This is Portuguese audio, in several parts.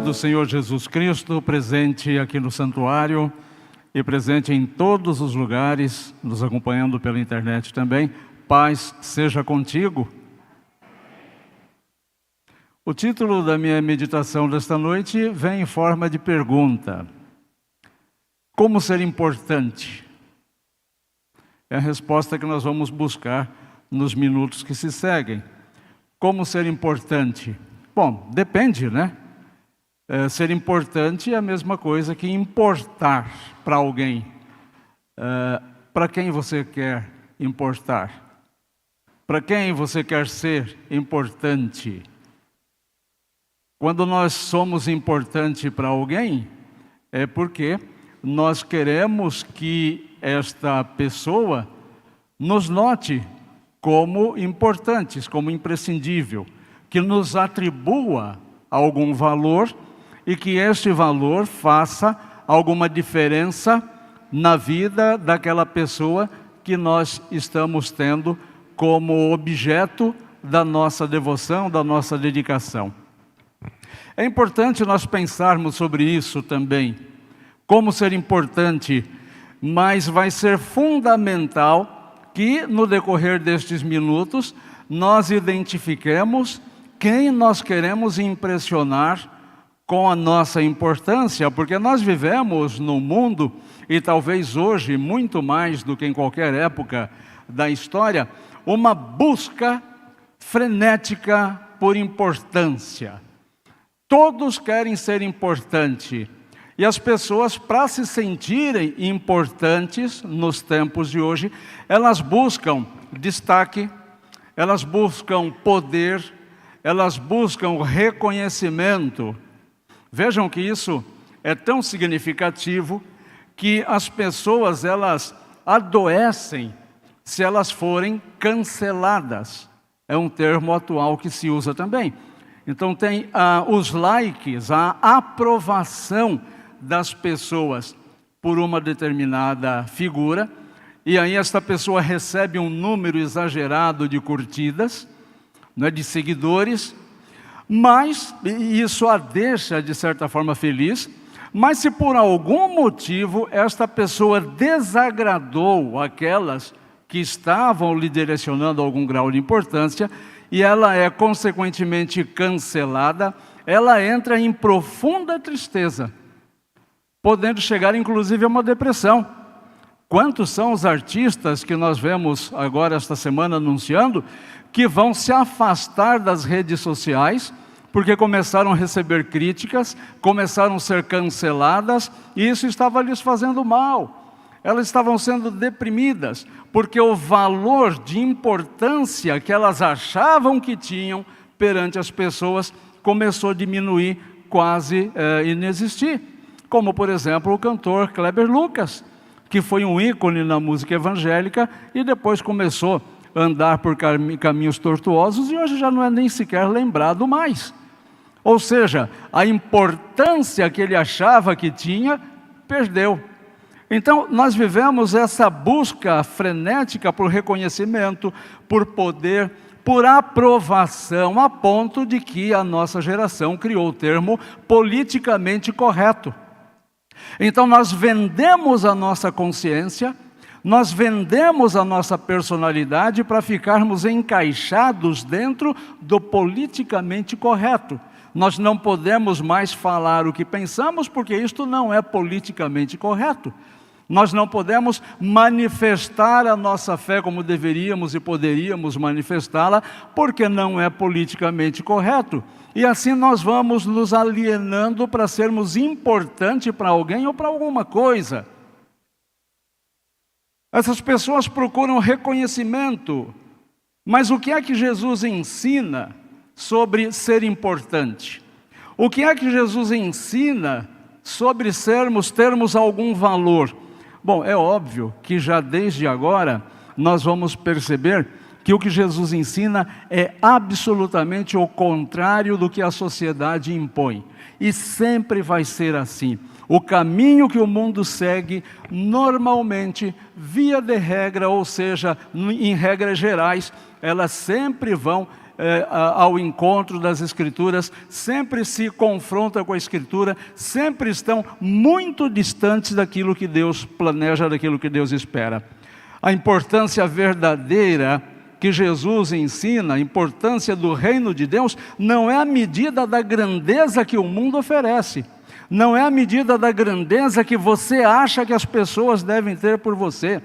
do Senhor Jesus Cristo, presente aqui no santuário e presente em todos os lugares, nos acompanhando pela internet também, paz seja contigo. O título da minha meditação desta noite vem em forma de pergunta. Como ser importante? É a resposta que nós vamos buscar nos minutos que se seguem. Como ser importante? Bom, depende, né? Ser importante é a mesma coisa que importar para alguém. Para quem você quer importar? Para quem você quer ser importante? Quando nós somos importantes para alguém, é porque nós queremos que esta pessoa nos note como importantes, como imprescindível, que nos atribua algum valor e que este valor faça alguma diferença na vida daquela pessoa que nós estamos tendo como objeto da nossa devoção, da nossa dedicação. É importante nós pensarmos sobre isso também, como ser importante, mas vai ser fundamental que no decorrer destes minutos nós identifiquemos quem nós queremos impressionar com a nossa importância, porque nós vivemos num mundo, e talvez hoje muito mais do que em qualquer época da história, uma busca frenética por importância. Todos querem ser importantes. E as pessoas, para se sentirem importantes nos tempos de hoje, elas buscam destaque, elas buscam poder, elas buscam reconhecimento. Vejam que isso é tão significativo que as pessoas, elas adoecem se elas forem canceladas. É um termo atual que se usa também. Então tem os likes, a aprovação das pessoas por uma determinada figura, e aí esta pessoa recebe um número exagerado de curtidas, né, de seguidores, mas isso a deixa de certa forma feliz. Mas se por algum motivo esta pessoa desagradou aquelas que estavam lhe direcionando a algum grau de importância, e ela é consequentemente cancelada, ela entra em profunda tristeza, podendo chegar inclusive a uma depressão. Quantos são os artistas que nós vemos agora esta semana anunciando que vão se afastar das redes sociais porque começaram a receber críticas, começaram a ser canceladas, e isso estava lhes fazendo mal. Elas estavam sendo deprimidas, porque o valor de importância que elas achavam que tinham perante as pessoas começou a diminuir, quase inexistir. Como, por exemplo, o cantor Kleber Lucas, que foi um ícone na música evangélica e depois começou a andar por caminhos tortuosos e hoje já não é nem sequer lembrado mais. Ou seja, a importância que ele achava que tinha, perdeu. Então, nós vivemos essa busca frenética por reconhecimento, por poder, por aprovação, a ponto de que a nossa geração criou o termo politicamente correto. Então, nós vendemos a nossa consciência, nós vendemos a nossa personalidade para ficarmos encaixados dentro do politicamente correto. Nós não podemos mais falar o que pensamos, porque isto não é politicamente correto. Nós não podemos manifestar a nossa fé como deveríamos e poderíamos manifestá-la, porque não é politicamente correto. E assim nós vamos nos alienando para sermos importantes para alguém ou para alguma coisa. Essas pessoas procuram reconhecimento, mas o que é que Jesus ensina sobre ser importante? O que é que Jesus ensina sobre termos algum valor? Bom, é óbvio que já desde agora nós vamos perceber que o que Jesus ensina é absolutamente o contrário do que a sociedade impõe. E sempre vai ser assim. O caminho que o mundo segue, normalmente, via de regra, ou seja, em regras gerais, elas sempre vão ao encontro das Escrituras, sempre se confrontam com a Escritura, sempre estão muito distantes daquilo que Deus planeja, daquilo que Deus espera. A importância verdadeira que Jesus ensina, a importância do reino de Deus, não é a medida da grandeza que o mundo oferece, não é a medida da grandeza que você acha que as pessoas devem ter por você.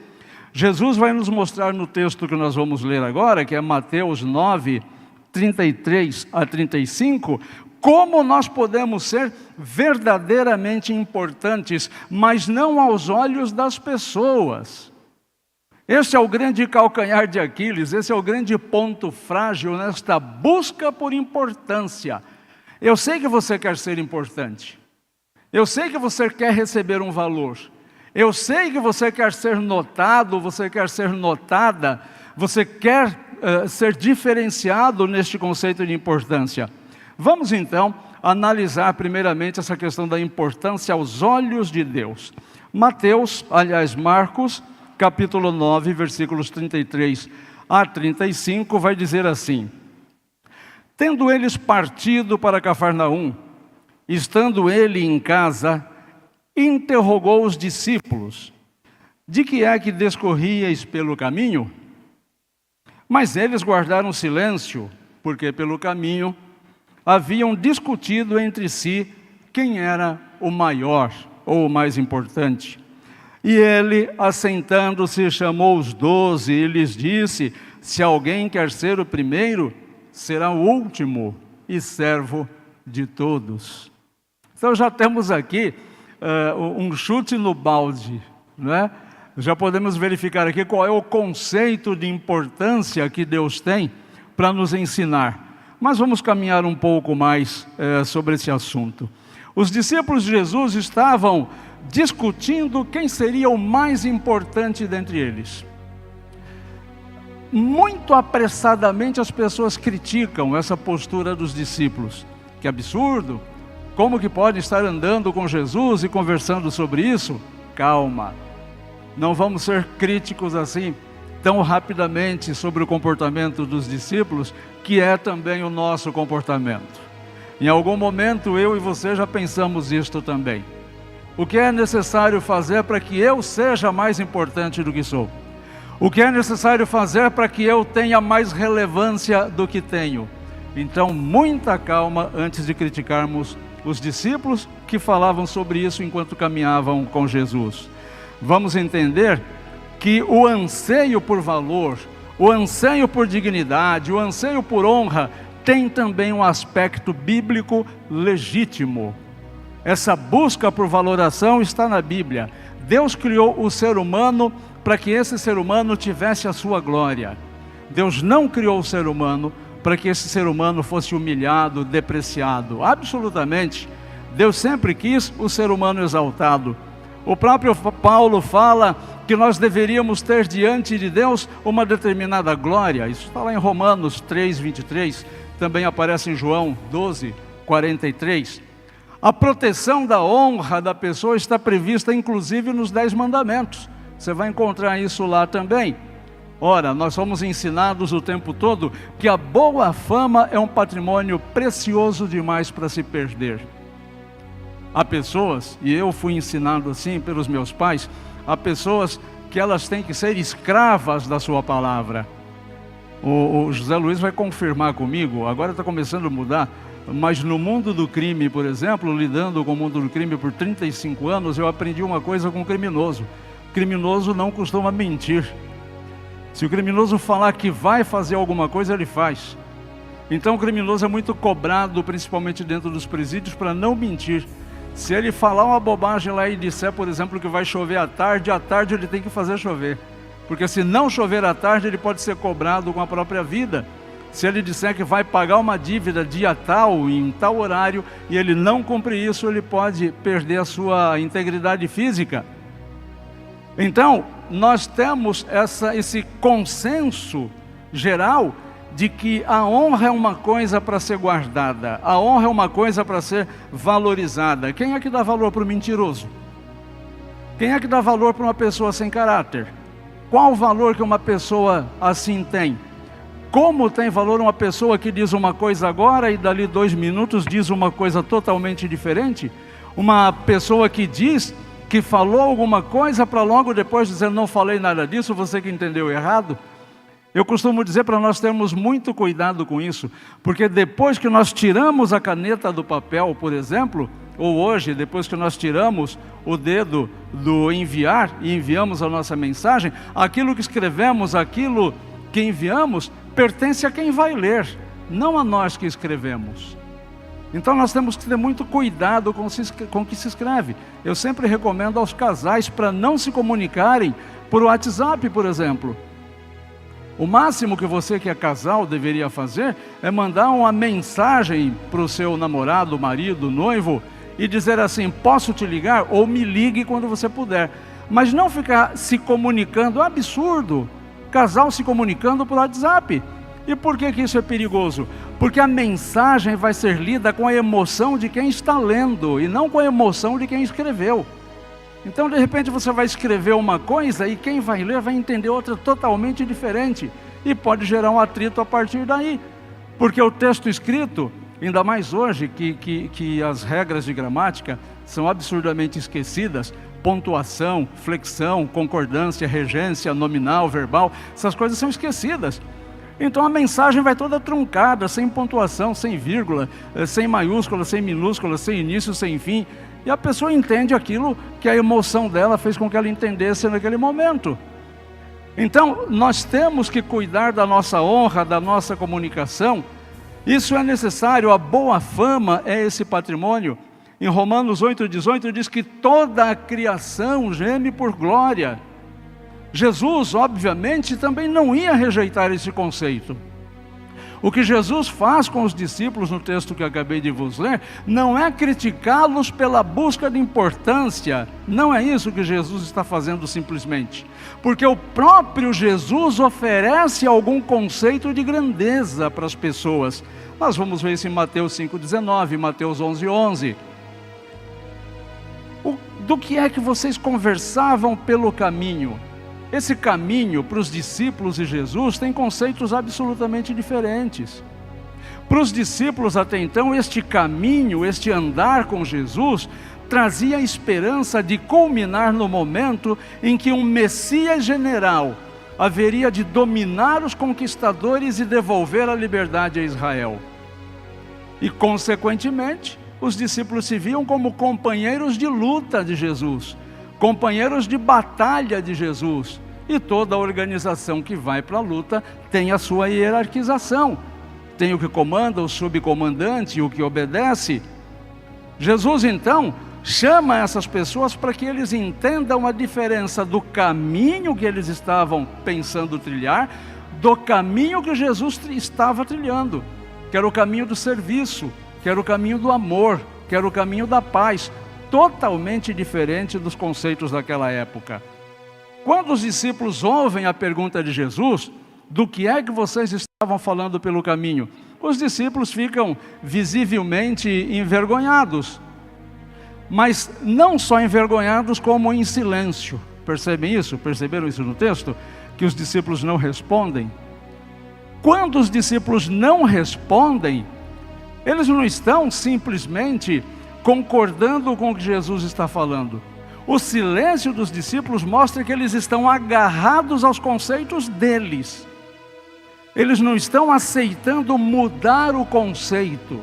Jesus vai nos mostrar no texto que nós vamos ler agora, que é Mateus 9, 33 a 35, como nós podemos ser verdadeiramente importantes, mas não aos olhos das pessoas. Esse é o grande calcanhar de Aquiles, esse é o grande ponto frágil nesta busca por importância. Eu sei que você quer ser importante, eu sei que você quer receber um valor, eu sei que você quer ser notado, você quer ser notada, você quer ser diferenciado neste conceito de importância. Vamos então analisar primeiramente essa questão da importância aos olhos de Deus. Marcos, capítulo 9, versículos 33 a 35, vai dizer assim: Tendo eles partido para Cafarnaum, estando ele em casa, interrogou os discípulos: De que é que discorríeis pelo caminho? Mas eles guardaram silêncio, porque pelo caminho haviam discutido entre si quem era o maior ou o mais importante. E ele, assentando-se, chamou os 12 e lhes disse: Se alguém quer ser o primeiro, será o último e servo de todos. Então já temos aqui um chute no balde, não é? Já podemos verificar aqui qual é o conceito de importância que Deus tem para nos ensinar. Mas vamos caminhar um pouco mais sobre esse assunto. Os discípulos de Jesus estavam discutindo quem seria o mais importante dentre eles. Muito apressadamente as pessoas criticam essa postura dos discípulos. Que absurdo! Como que pode estar andando com Jesus e conversando sobre isso? Calma! Não vamos ser críticos assim tão rapidamente sobre o comportamento dos discípulos, que é também o nosso comportamento. Em algum momento eu e você já pensamos isto também. O que é necessário fazer para que eu seja mais importante do que sou? O que é necessário fazer para que eu tenha mais relevância do que tenho? Então, muita calma antes de criticarmos os discípulos que falavam sobre isso enquanto caminhavam com Jesus. Vamos entender que o anseio por valor, o anseio por dignidade, o anseio por honra, tem também um aspecto bíblico legítimo. Essa busca por valoração está na Bíblia. Deus criou o ser humano para que esse ser humano tivesse a sua glória. Deus não criou o ser humano para que esse ser humano fosse humilhado, depreciado. Absolutamente. Deus sempre quis o ser humano exaltado. O próprio Paulo fala que nós deveríamos ter diante de Deus uma determinada glória. Isso está lá em Romanos 3, 23. Também aparece em João 12, 43. A proteção da honra da pessoa está prevista inclusive nos 10 mandamentos. Você vai encontrar isso lá também. Ora, nós somos ensinados o tempo todo que a boa fama é um patrimônio precioso demais para se perder. Há pessoas, e eu fui ensinado assim pelos meus pais, há pessoas que elas têm que ser escravas da sua palavra. O José Luiz vai confirmar comigo, agora está começando a mudar, mas no mundo do crime, por exemplo, lidando com o mundo do crime por 35 anos, eu aprendi uma coisa com o criminoso. O criminoso não costuma mentir. Se o criminoso falar que vai fazer alguma coisa, ele faz. Então o criminoso é muito cobrado, principalmente dentro dos presídios, para não mentir. Se ele falar uma bobagem lá e disser, por exemplo, que vai chover à tarde ele tem que fazer chover. Porque se não chover à tarde, ele pode ser cobrado com a própria vida. Se ele disser que vai pagar uma dívida dia tal, em tal horário, e ele não cumprir isso, ele pode perder a sua integridade física. Então, nós temos esse consenso geral de que a honra é uma coisa para ser guardada, a honra é uma coisa para ser valorizada. Quem é que dá valor para o mentiroso? Quem é que dá valor para uma pessoa sem caráter? Qual o valor que uma pessoa assim tem? Como tem valor uma pessoa que diz uma coisa agora e dali 2 minutos diz uma coisa totalmente diferente? Uma pessoa que diz que falou alguma coisa para logo depois dizer não falei nada disso, você que entendeu errado? Eu costumo dizer para nós termos muito cuidado com isso, porque depois que nós tiramos a caneta do papel, por exemplo, ou hoje, depois que nós tiramos o dedo do enviar e enviamos a nossa mensagem, aquilo que escrevemos, aquilo que enviamos, pertence a quem vai ler, não a nós que escrevemos. Então nós temos que ter muito cuidado com o que se escreve. Eu sempre recomendo aos casais para não se comunicarem por WhatsApp, por exemplo. O máximo que você que é casal deveria fazer é mandar uma mensagem para o seu namorado, marido, noivo e dizer assim, posso te ligar? Ou me ligue quando você puder. Mas não ficar se comunicando, é absurdo, casal se comunicando por WhatsApp. E por que isso é perigoso? Porque a mensagem vai ser lida com a emoção de quem está lendo e não com a emoção de quem escreveu. Então, de repente, você vai escrever uma coisa e quem vai ler vai entender outra totalmente diferente. E pode gerar um atrito a partir daí. Porque o texto escrito, ainda mais hoje, que as regras de gramática são absurdamente esquecidas, pontuação, flexão, concordância, regência, nominal, verbal, essas coisas são esquecidas. Então a mensagem vai toda truncada, sem pontuação, sem vírgula, sem maiúscula, sem minúscula, sem início, sem fim. E a pessoa entende aquilo que a emoção dela fez com que ela entendesse naquele momento. Então, nós temos que cuidar da nossa honra, da nossa comunicação. Isso é necessário, a boa fama é esse patrimônio. Em Romanos 8,18 diz que toda a criação geme por glória. Jesus, obviamente, também não ia rejeitar esse conceito. O que Jesus faz com os discípulos no texto que acabei de vos ler, não é criticá-los pela busca de importância, não é isso que Jesus está fazendo simplesmente, porque o próprio Jesus oferece algum conceito de grandeza para as pessoas. Nós vamos ver isso em Mateus 5,19, Mateus 11,11. Do que é que vocês conversavam pelo caminho? Esse caminho para os discípulos e Jesus tem conceitos absolutamente diferentes. Para os discípulos até então, este caminho, este andar com Jesus, trazia a esperança de culminar no momento em que um Messias general haveria de dominar os conquistadores e devolver a liberdade a Israel. E, consequentemente, os discípulos se viam como companheiros de luta de Jesus, companheiros de batalha de Jesus. E toda a organização que vai para a luta tem a sua hierarquização. Tem o que comanda, o subcomandante, o que obedece. Jesus, então, chama essas pessoas para que eles entendam a diferença do caminho que eles estavam pensando trilhar, do caminho que Jesus estava trilhando, que era o caminho do serviço, que era o caminho do amor, que era o caminho da paz, totalmente diferente dos conceitos daquela época. Quando os discípulos ouvem a pergunta de Jesus, do que é que vocês estavam falando pelo caminho? Os discípulos ficam visivelmente envergonhados, mas não só envergonhados como em silêncio. Percebem isso? Perceberam isso no texto? Que os discípulos não respondem. Quando os discípulos não respondem, eles não estão simplesmente concordando com o que Jesus está falando. O silêncio dos discípulos mostra que eles estão agarrados aos conceitos deles. Eles não estão aceitando mudar o conceito.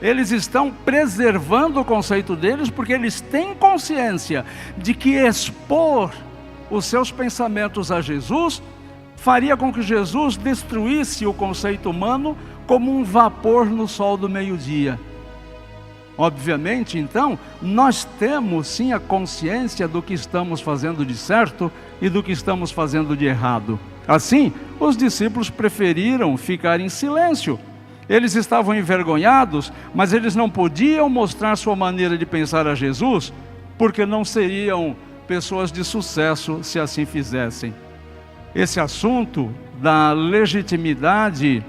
Eles estão preservando o conceito deles porque eles têm consciência de que expor os seus pensamentos a Jesus faria com que Jesus destruísse o conceito humano como um vapor no sol do meio-dia. Obviamente, então, nós temos sim a consciência do que estamos fazendo de certo e do que estamos fazendo de errado. Assim, os discípulos preferiram ficar em silêncio. Eles estavam envergonhados, mas eles não podiam mostrar sua maneira de pensar a Jesus, porque não seriam pessoas de sucesso se assim fizessem. Esse assunto da legitimidade,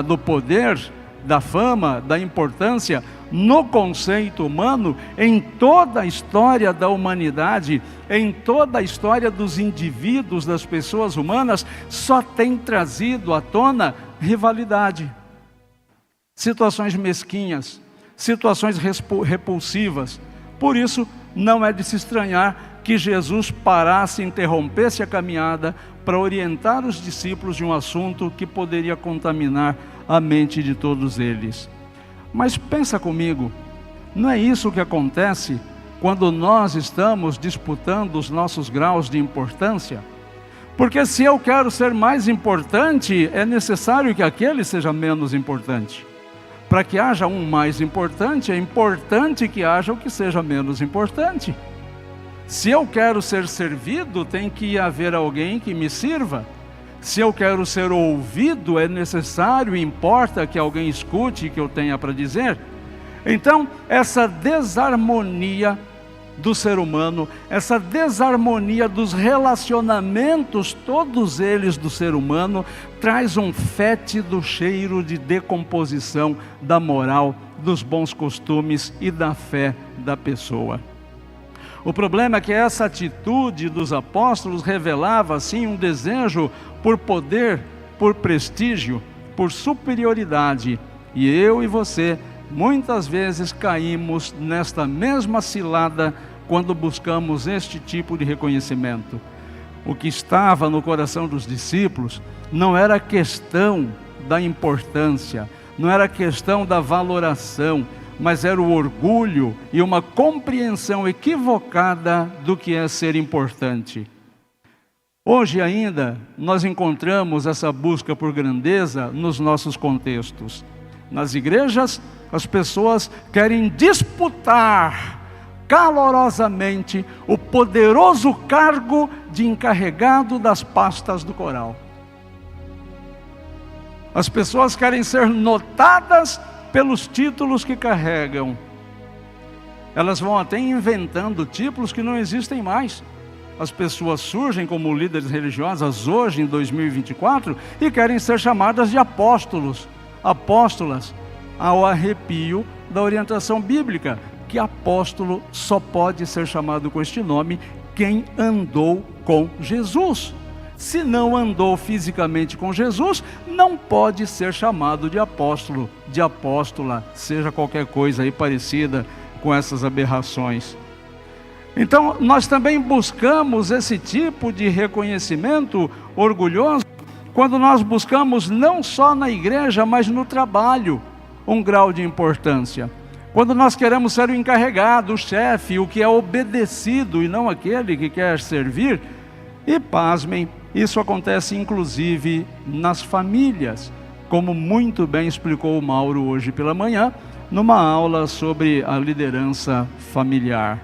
do poder, da fama, da importância no conceito humano, em toda a história da humanidade, em toda a história dos indivíduos, das pessoas humanas, só tem trazido à tona rivalidade, situações mesquinhas, situações repulsivas. Por isso, não é de se estranhar que Jesus parasse e interrompesse a caminhada para orientar os discípulos de um assunto que poderia contaminar a mente de todos eles. Mas pensa comigo, não é isso que acontece quando nós estamos disputando os nossos graus de importância? Porque se eu quero ser mais importante, é necessário que aquele seja menos importante. Para que haja um mais importante, é importante que haja o que seja menos importante. Se eu quero ser servido, tem que haver alguém que me sirva. Se eu quero ser ouvido, é necessário, importa que alguém escute o que eu tenha para dizer. Então, essa desarmonia do ser humano, essa desarmonia dos relacionamentos, todos eles do ser humano, traz um fétido cheiro de decomposição da moral, dos bons costumes e da fé da pessoa. O problema é que essa atitude dos apóstolos revelava, assim, um desejo por poder, por prestígio, por superioridade. E eu e você, muitas vezes caímos nesta mesma cilada quando buscamos este tipo de reconhecimento. O que estava no coração dos discípulos não era questão da importância, não era questão da valoração, mas era o orgulho e uma compreensão equivocada do que é ser importante. Hoje ainda nós encontramos essa busca por grandeza nos nossos contextos. Nas igrejas, as pessoas querem disputar calorosamente o poderoso cargo de encarregado das pastas do coral. As pessoas querem ser notadas pelos títulos que carregam. Elas vão até inventando títulos que não existem mais. As pessoas surgem como líderes religiosas hoje, em 2024, e querem ser chamadas de apóstolos, apóstolas, ao arrepio da orientação bíblica, que apóstolo só pode ser chamado com este nome quem andou com Jesus. Se não andou fisicamente com Jesus, não pode ser chamado de apóstolo, de apóstola, seja qualquer coisa aí parecida com essas aberrações. Então, nós também buscamos esse tipo de reconhecimento orgulhoso quando nós buscamos não só na igreja, mas no trabalho, um grau de importância. Quando nós queremos ser o encarregado, o chefe, o que é obedecido e não aquele que quer servir. E pasmem, isso acontece inclusive nas famílias, como muito bem explicou o Mauro hoje pela manhã, numa aula sobre a liderança familiar.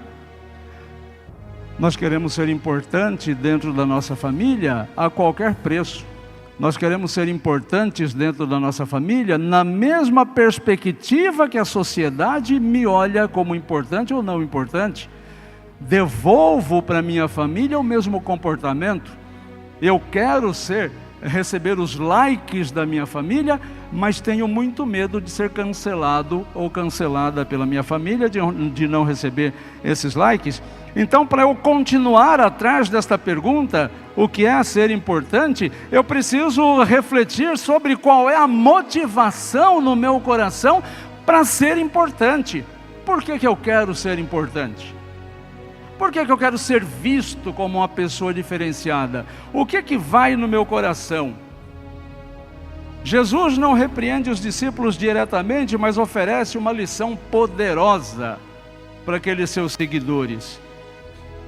Nós queremos ser importantes dentro da nossa família a qualquer preço. Nós queremos ser importantes dentro da nossa família na mesma perspectiva que a sociedade me olha como importante ou não importante. Devolvo para minha família o mesmo comportamento. Eu quero receber os likes da minha família, mas tenho muito medo de ser cancelado ou cancelada pela minha família, de não receber esses likes. Então, para eu continuar atrás desta pergunta, o que é ser importante, eu preciso refletir sobre qual é a motivação no meu coração para ser importante. Por que eu quero ser importante? Por que eu quero ser visto como uma pessoa diferenciada? O que vai no meu coração? Jesus não repreende os discípulos diretamente, mas oferece uma lição poderosa para aqueles seus seguidores.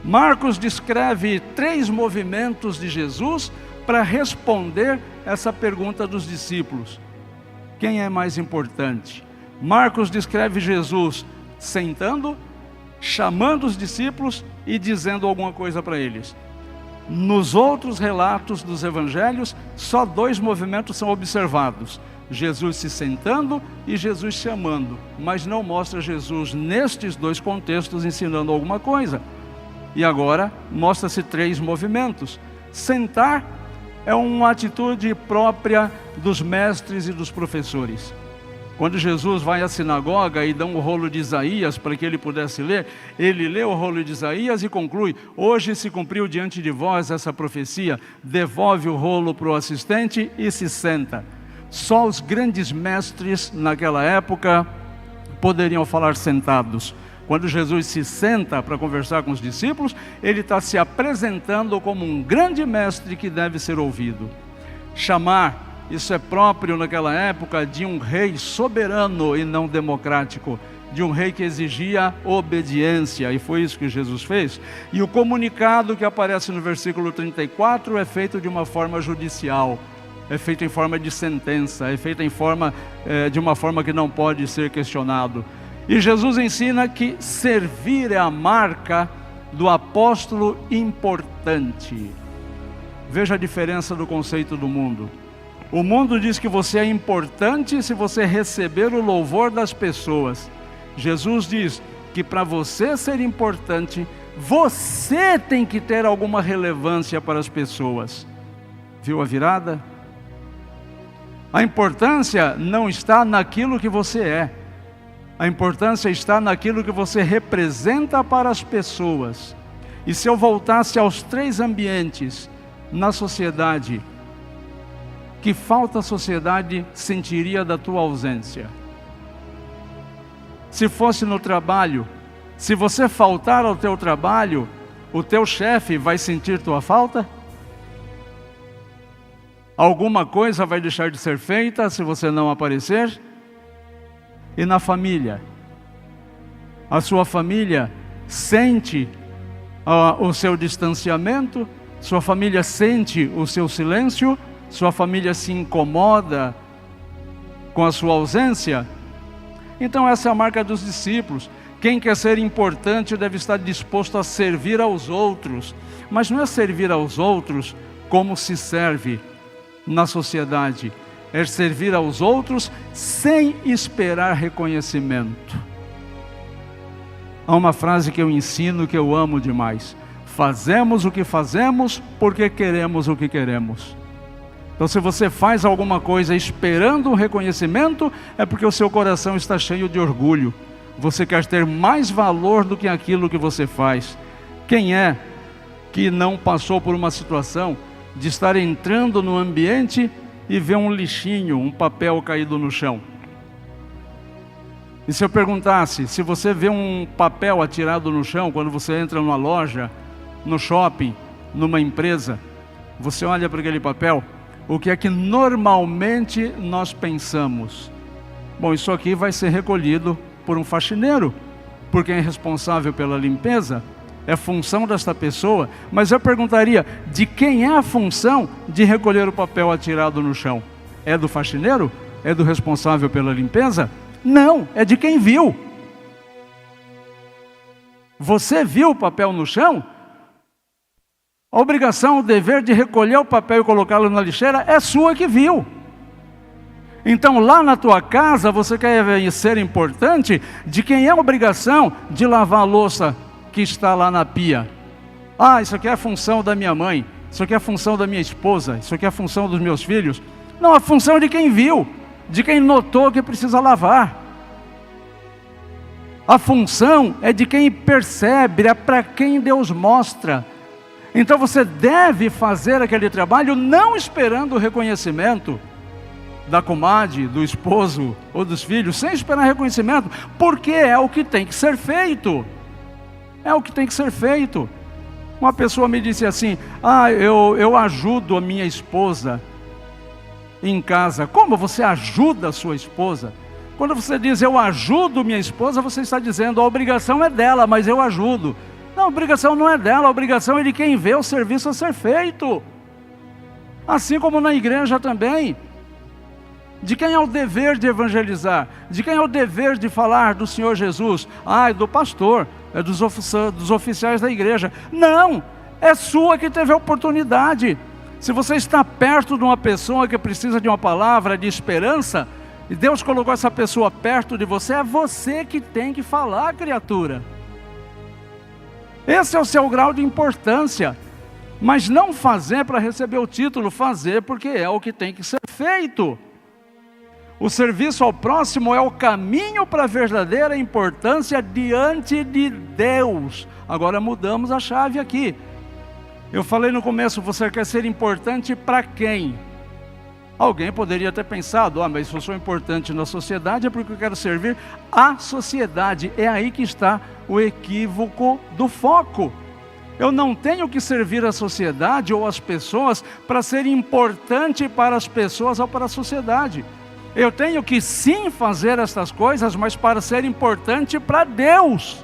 Marcos descreve 3 movimentos de Jesus para responder essa pergunta dos discípulos. Quem é mais importante? Marcos descreve Jesus sentando, chamando os discípulos e dizendo alguma coisa para eles. Nos outros relatos dos evangelhos, só 2 movimentos são observados. Jesus se sentando e Jesus chamando, mas não mostra Jesus nestes 2 contextos ensinando alguma coisa. E agora mostra-se 3 movimentos. Sentar É uma atitude própria dos mestres e dos professores. Quando Jesus vai à sinagoga e dá um rolo de Isaías para que ele pudesse ler, ele lê o rolo de Isaías e conclui: hoje se cumpriu diante de vós essa profecia. Devolve o rolo para o assistente e se senta. Só os grandes mestres naquela época poderiam falar sentados. Quando Jesus se senta para conversar com os discípulos, ele está se apresentando como um grande mestre que deve ser ouvido. Chamar, isso é próprio naquela época de um rei soberano e não democrático, de um rei que exigia obediência, e foi isso que Jesus fez. E o comunicado que aparece no versículo 34 é feito de uma forma judicial, é feito em forma de sentença, é feito de uma forma que não pode ser questionado. E Jesus ensina que servir é a marca do apóstolo importante. Veja a diferença do conceito do mundo. O mundo diz que você é importante se você receber o louvor das pessoas. Jesus diz que para você ser importante, você tem que ter alguma relevância para as pessoas. Viu a virada? A importância não está naquilo que você é. A importância está naquilo que você representa para as pessoas. E se eu voltasse aos 3 ambientes na sociedade, que falta a sociedade sentiria da tua ausência? Se fosse no trabalho, se você faltar ao teu trabalho, o teu chefe vai sentir tua falta? Alguma coisa vai deixar de ser feita se você não aparecer? E na família? A sua família sente o seu distanciamento? Sua família sente o seu silêncio? Sua família se incomoda com a sua ausência? Então essa é a marca dos discípulos. Quem quer ser importante deve estar disposto a servir aos outros. Mas não é servir aos outros como se serve na sociedade. É servir aos outros sem esperar reconhecimento. Há uma frase que eu ensino que eu amo demais: fazemos o que fazemos porque queremos o que queremos. Então, se você faz alguma coisa esperando um reconhecimento, é porque o seu coração está cheio de orgulho. Você quer ter mais valor do que aquilo que você faz. Quem é que não passou por uma situação de estar entrando no ambiente e ver um lixinho, um papel caído no chão? E se eu perguntasse, se você vê um papel atirado no chão quando você entra numa loja, no shopping, numa empresa, você olha para aquele papel, o que é que normalmente nós pensamos? Bom, isso aqui vai ser recolhido por um faxineiro, porque é responsável pela limpeza, é função desta pessoa. Mas eu perguntaria, de quem é a função de recolher o papel atirado no chão? É do faxineiro? É do responsável pela limpeza? Não, é de quem viu. Você viu o papel no chão? A obrigação, o dever de recolher o papel e colocá-lo na lixeira é sua que viu. Então lá na tua casa você quer ser importante, de quem é a obrigação de lavar a louça que está lá na pia? Ah, isso aqui é a função da minha mãe, isso aqui é a função da minha esposa, isso aqui é a função dos meus filhos. Não, a função é de quem viu, de quem notou que precisa lavar. A função é de quem percebe, é para quem Deus mostra. Então você deve fazer aquele trabalho não esperando o reconhecimento da comadre, do esposo ou dos filhos, sem esperar reconhecimento, porque é o que tem que ser feito. É o que tem que ser feito. Uma pessoa me disse assim: eu ajudo a minha esposa em casa. Como você ajuda a sua esposa? Quando você diz eu ajudo minha esposa, você está dizendo a obrigação é dela, mas eu ajudo. Não, a obrigação não é dela, a obrigação é de quem vê o serviço a ser feito. Assim como na igreja também. De quem é o dever de evangelizar? De quem é o dever de falar do Senhor Jesus? É do pastor, é dos oficiais da igreja. Não, é sua que teve a oportunidade. Se você está perto de uma pessoa que precisa de uma palavra de esperança, e Deus colocou essa pessoa perto de você, é você que tem que falar, criatura. Esse é o seu grau de importância. Mas não fazer para receber o título, fazer porque é o que tem que ser feito. O serviço ao próximo é o caminho para a verdadeira importância diante de Deus. Agora mudamos a chave aqui. Eu falei no começo, você quer ser importante para quem? Alguém poderia ter pensado, mas se eu sou importante na sociedade é porque eu quero servir a sociedade. É aí que está o equívoco do foco. Eu não tenho que servir a sociedade ou as pessoas para ser importante para as pessoas ou para a sociedade. Eu tenho que sim fazer estas coisas, mas para ser importante para Deus.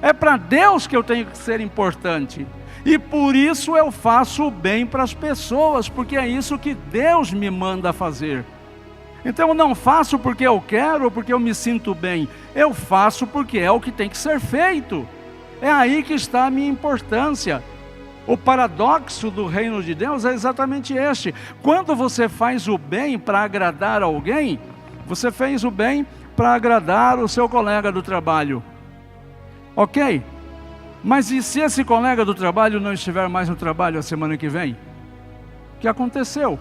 É para Deus que eu tenho que ser importante. E por isso eu faço o bem para as pessoas, porque é isso que Deus me manda fazer. Então eu não faço porque eu quero ou porque eu me sinto bem. Eu faço porque é o que tem que ser feito. É aí que está a minha importância. O paradoxo do reino de Deus é exatamente este. Quando você faz o bem para agradar alguém, você fez o bem para agradar o seu colega do trabalho. Ok? Mas e se esse colega do trabalho não estiver mais no trabalho a semana que vem? O que aconteceu?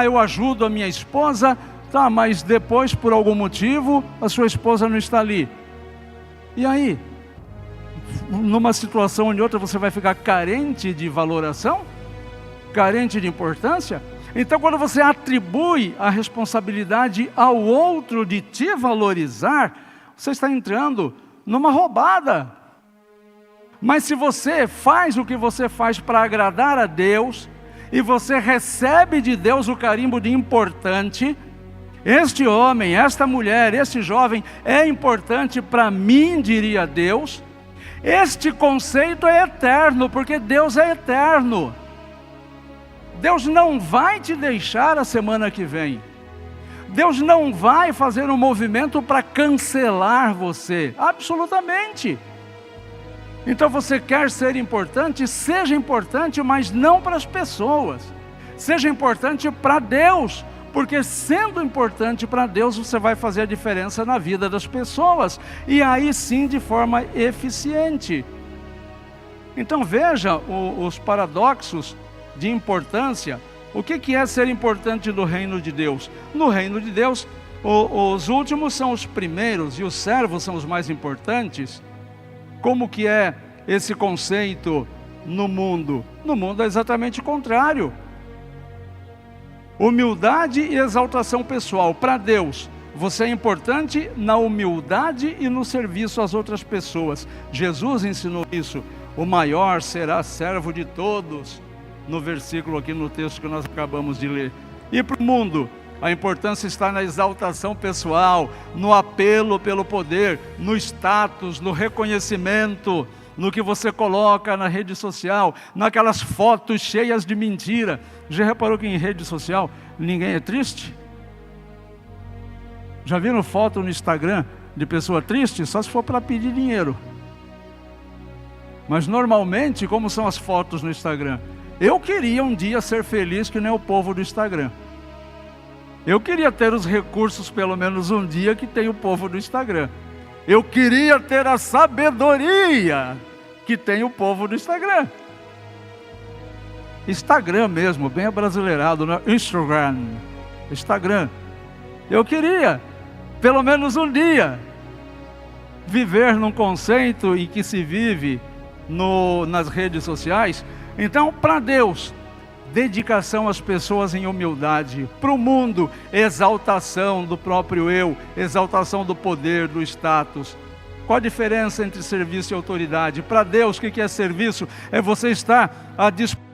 Eu ajudo a minha esposa, tá, mas depois, por algum motivo, a sua esposa não está ali. E aí? Numa situação ou em outra, você vai ficar carente de valoração? Carente de importância? Então, quando você atribui a responsabilidade ao outro de te valorizar, você está entrando numa roubada. Mas se você faz o que você faz para agradar a Deus, e você recebe de Deus o carimbo de importante, este homem, esta mulher, este jovem é importante para mim, diria Deus. Este conceito é eterno, porque Deus é eterno. Deus não vai te deixar a semana que vem. Deus não vai fazer um movimento para cancelar você, absolutamente. Então você quer ser importante, seja importante, mas não para as pessoas. Seja importante para Deus. Porque sendo importante para Deus, você vai fazer a diferença na vida das pessoas. E aí sim, de forma eficiente. Então veja os paradoxos de importância. O que é ser importante no reino de Deus? No reino de Deus, os últimos são os primeiros e os servos são os mais importantes. Como que é esse conceito no mundo? No mundo é exatamente o contrário. Humildade e exaltação pessoal. Para Deus, você é importante na humildade e no serviço às outras pessoas. Jesus ensinou isso. O maior será servo de todos. No versículo aqui no texto que nós acabamos de ler. E para o mundo, a importância está na exaltação pessoal, no apelo pelo poder, no status, no reconhecimento, no que você coloca na rede social, naquelas fotos cheias de mentira. Já reparou que em rede social ninguém é triste? Já viram foto no Instagram de pessoa triste? Só se for para pedir dinheiro. Mas normalmente, como são as fotos no Instagram? Eu queria um dia ser feliz que nem o povo do Instagram. Eu queria ter os recursos pelo menos um dia que tem o povo do Instagram. Eu queria ter a sabedoria que tem o povo do Instagram. Instagram mesmo, bem abrasileirado, né? Instagram. Eu queria, pelo menos um dia, viver num conceito em que se vive nas redes sociais. Então, para Deus, dedicação às pessoas em humildade. Para o mundo, exaltação do próprio eu, exaltação do poder, do status. Qual a diferença entre serviço e autoridade? Para Deus, o que é serviço? É você estar à disposição